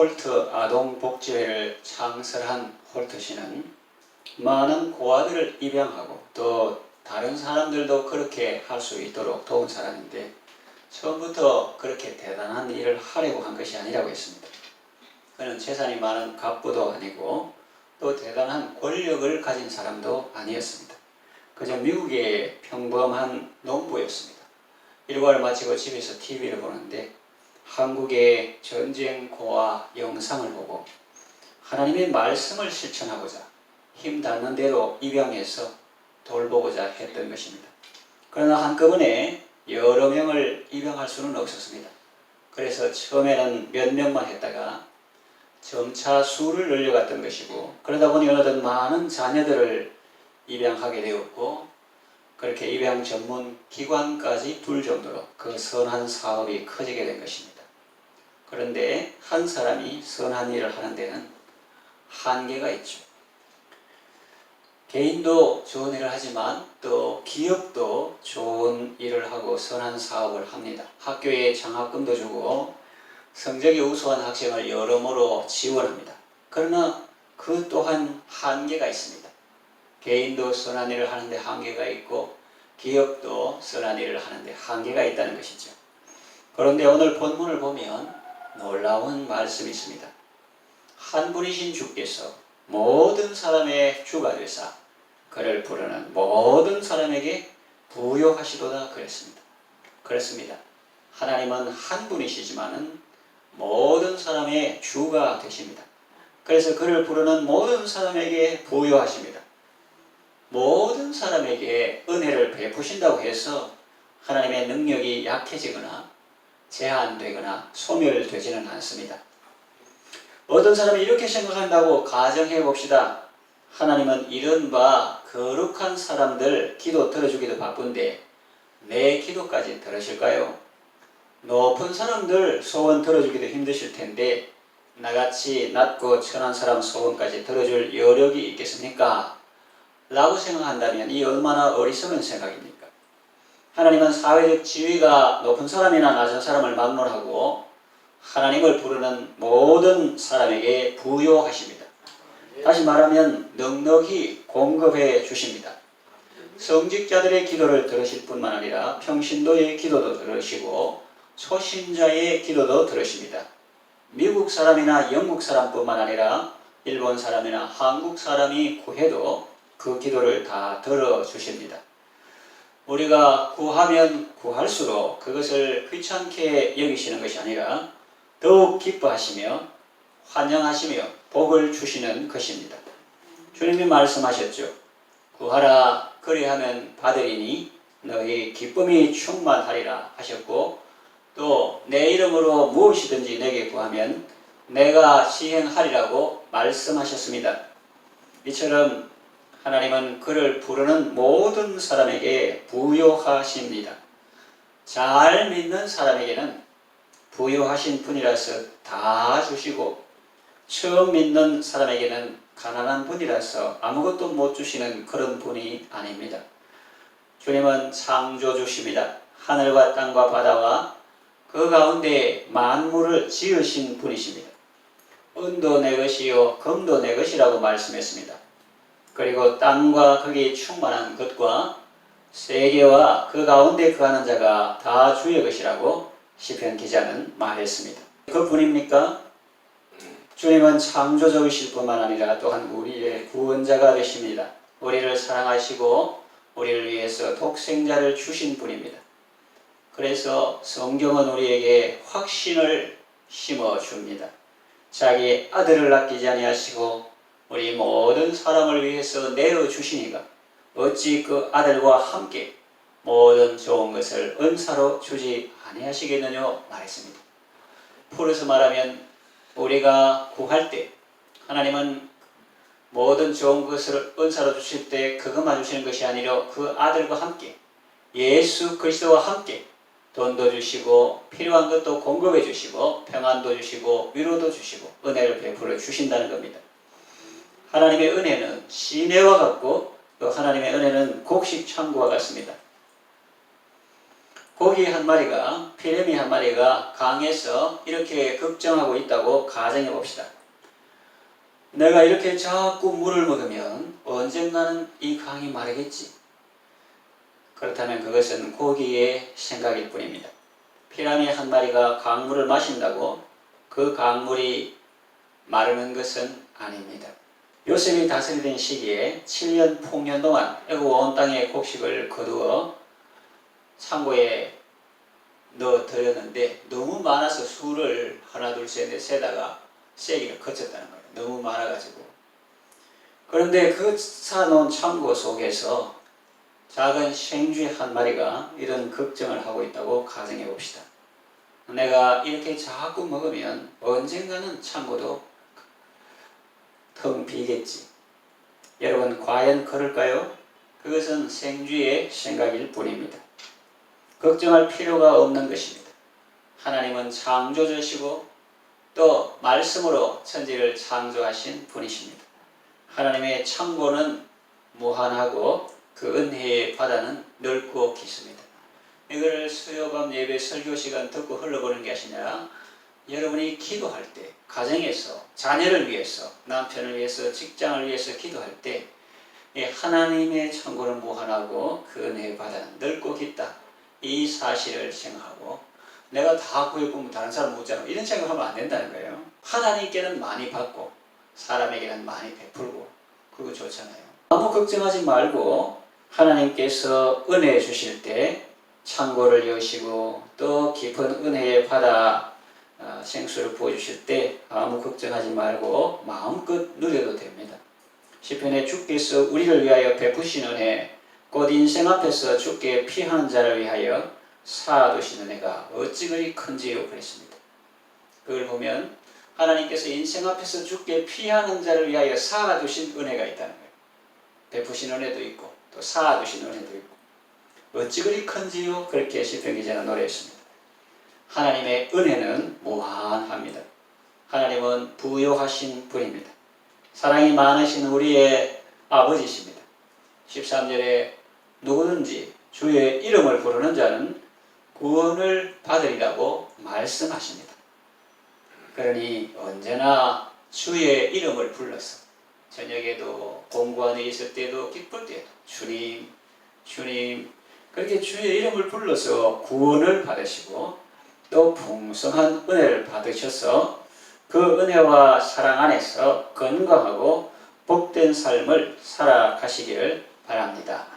홀트 아동복지회를 창설한 홀트 씨는 많은 고아들을 입양하고 또 다른 사람들도 그렇게 할 수 있도록 도운 사람인데, 처음부터 그렇게 대단한 일을 하려고 한 것이 아니라고 했습니다. 그는 재산이 많은 갑부도 아니고 또 대단한 권력을 가진 사람도 아니었습니다. 그저 미국의 평범한 농부였습니다. 일과를 마치고 집에서 TV를 보는데 한국의 전쟁 고아 영상을 보고 하나님의 말씀을 실천하고자 힘 닿는 대로 입양해서 돌보고자 했던 것입니다. 그러나 한꺼번에 여러 명을 입양할 수는 없었습니다. 그래서 처음에는 몇 명만 했다가 점차 수를 늘려갔던 것이고, 그러다 보니 어느덧 많은 자녀들을 입양하게 되었고, 그렇게 입양 전문 기관까지 둘 정도로 그 선한 사업이 커지게 된 것입니다. 그런데 한 사람이 선한 일을 하는 데는 한계가 있죠. 개인도 좋은 일을 하지만 또 기업도 좋은 일을 하고 선한 사업을 합니다. 학교에 장학금도 주고 성적이 우수한 학생을 여러모로 지원합니다. 그러나 그 또한 한계가 있습니다. 개인도 선한 일을 하는데 한계가 있고 기업도 선한 일을 하는데 한계가 있다는 것이죠. 그런데 오늘 본문을 보면 놀라운 말씀이 있습니다. 한 분이신 주께서 모든 사람의 주가 되사 그를 부르는 모든 사람에게 부요하시도다 그랬습니다. 그렇습니다. 하나님은 한 분이시지만은 모든 사람의 주가 되십니다. 그래서 그를 부르는 모든 사람에게 부요하십니다. 모든 사람에게 은혜를 베푸신다고 해서 하나님의 능력이 약해지거나 제한되거나 소멸되지는 않습니다. 어떤 사람이 이렇게 생각한다고 가정해 봅시다. 하나님은 이른바 거룩한 사람들 기도 들어주기도 바쁜데 내 기도까지 들으실까요? 높은 사람들 소원 들어주기도 힘드실 텐데 나같이 낮고 천한 사람 소원까지 들어줄 여력이 있겠습니까? 라고 생각한다면 이 얼마나 어리석은 생각입니까? 하나님은 사회적 지위가 높은 사람이나 낮은 사람을 막론하고 하나님을 부르는 모든 사람에게 부요하십니다. 다시 말하면 넉넉히 공급해 주십니다. 성직자들의 기도를 들으실 뿐만 아니라 평신도의 기도도 들으시고 초신자의 기도도 들으십니다. 미국 사람이나 영국 사람뿐만 아니라 일본 사람이나 한국 사람이 구해도 그 기도를 다 들어주십니다. 우리가 구하면 구할수록 그것을 귀찮게 여기시는 것이 아니라 더욱 기뻐하시며 환영하시며 복을 주시는 것입니다. 주님이 말씀하셨죠. 구하라 그리하면 받으리니 너희 기쁨이 충만하리라 하셨고, 또 내 이름으로 무엇이든지 내게 구하면 내가 시행하리라고 말씀하셨습니다. 이처럼 하나님은 그를 부르는 모든 사람에게 부요하십니다. 잘 믿는 사람에게는 부요하신 분이라서 다 주시고, 처음 믿는 사람에게는 가난한 분이라서 아무것도 못 주시는 그런 분이 아닙니다. 주님은 창조주십니다. 하늘과 땅과 바다와 그 가운데 만물을 지으신 분이십니다. 은도 내 것이요 금도 내 것이라고 말씀했습니다. 그리고 땅과 거기에 충만한 것과 세계와 그 가운데 거하는 자가 다 주의 것이라고 시편 기자는 말했습니다. 그뿐입니까? 주님은 창조주이실 뿐만 아니라 또한 우리의 구원자가 되십니다. 우리를 사랑하시고 우리를 위해서 독생자를 주신 분입니다. 그래서 성경은 우리에게 확신을 심어줍니다. 자기 아들을 아끼지 아니하시고 우리 모든 사람을 위해서 내어주시니가 어찌 그 아들과 함께 모든 좋은 것을 은사로 주지 아니하시겠느냐 말했습니다. 풀어서 말하면 우리가 구할 때 하나님은 모든 좋은 것을 은사로 주실 때 그것만 주시는 것이 아니라 그 아들과 함께 예수 그리스도와 함께 돈도 주시고 필요한 것도 공급해 주시고 평안도 주시고 위로도 주시고 은혜를 베풀어 주신다는 겁니다. 하나님의 은혜는 시내와 같고 또 하나님의 은혜는 곡식 창고와 같습니다. 고기 한 마리가, 피레미 한 마리가 강에서 이렇게 걱정하고 있다고 가정해 봅시다. 내가 이렇게 자꾸 물을 먹으면 언젠가는 이 강이 마르겠지. 그렇다면 그것은 고기의 생각일 뿐입니다. 피라미 한 마리가 강물을 마신다고 그 강물이 마르는 것은 아닙니다. 요셉이 다스리던 시기에 7년 풍년 동안 애굽 온 땅에 곡식을 거두어 창고에 넣어 드렸는데 너무 많아서 수를 하나 둘 셋 넷 세다가 세기를 거쳤다는 거예요. 너무 많아가지고. 그런데 그 사놓은 창고 속에서 작은 생쥐 한 마리가 이런 걱정을 하고 있다고 가정해 봅시다. 내가 이렇게 자꾸 먹으면 언젠가는 창고도 텅 비겠지. 여러분 과연 그럴까요? 그것은 생쥐의 생각일 뿐입니다. 걱정할 필요가 없는 것입니다. 하나님은 창조주시고 또 말씀으로 천지를 창조하신 분이십니다. 하나님의 창고는 무한하고 그 은혜의 바다는 넓고 깊습니다. 이걸 수요밤 예배 설교 시간 듣고 흘러보는 게 아니라 여러분이 기도할 때, 가정에서, 자녀를 위해서, 남편을 위해서, 직장을 위해서 기도할 때 하나님의 창고는 무한하고 그 은혜의 바다는 넓고 깊다. 이 사실을 생각하고 내가 다 구해보면 다른 사람 묻잖아. 이런 생각하면 안 된다는 거예요. 하나님께는 많이 받고 사람에게는 많이 베풀고 그거 좋잖아요. 아무 걱정하지 말고 하나님께서 은혜 주실 때 창고를 여시고 또 깊은 은혜의 바다 생수를 부어주실 때 아무 걱정하지 말고 마음껏 누려도 됩니다. 시편에 주께서 우리를 위하여 베푸신 은혜 곧 인생 앞에서 주께 피하는 자를 위하여 쌓아두신 은혜가 어찌 그리 큰지요 그랬습니다. 그걸 보면 하나님께서 인생 앞에서 주께 피하는 자를 위하여 쌓아두신 은혜가 있다는 거예요. 베푸신 은혜도 있고 또 쌓아두신 은혜도 있고 어찌 그리 큰지요 그렇게 시편 기자는 노래했습니다. 하나님의 은혜는 무한합니다. 하나님은 부요하신 분입니다. 사랑이 많으신 우리의 아버지십니다. 13절에 누구든지 주의 이름을 부르는 자는 구원을 받으리라고 말씀하십니다. 그러니 언제나 주의 이름을 불러서 저녁에도 공부하는 있을 때도 기쁠 때도 주님 주님 그렇게 주의 이름을 불러서 구원을 받으시고 또 풍성한 은혜를 받으셔서 그 은혜와 사랑 안에서 건강하고 복된 삶을 살아가시기를 바랍니다.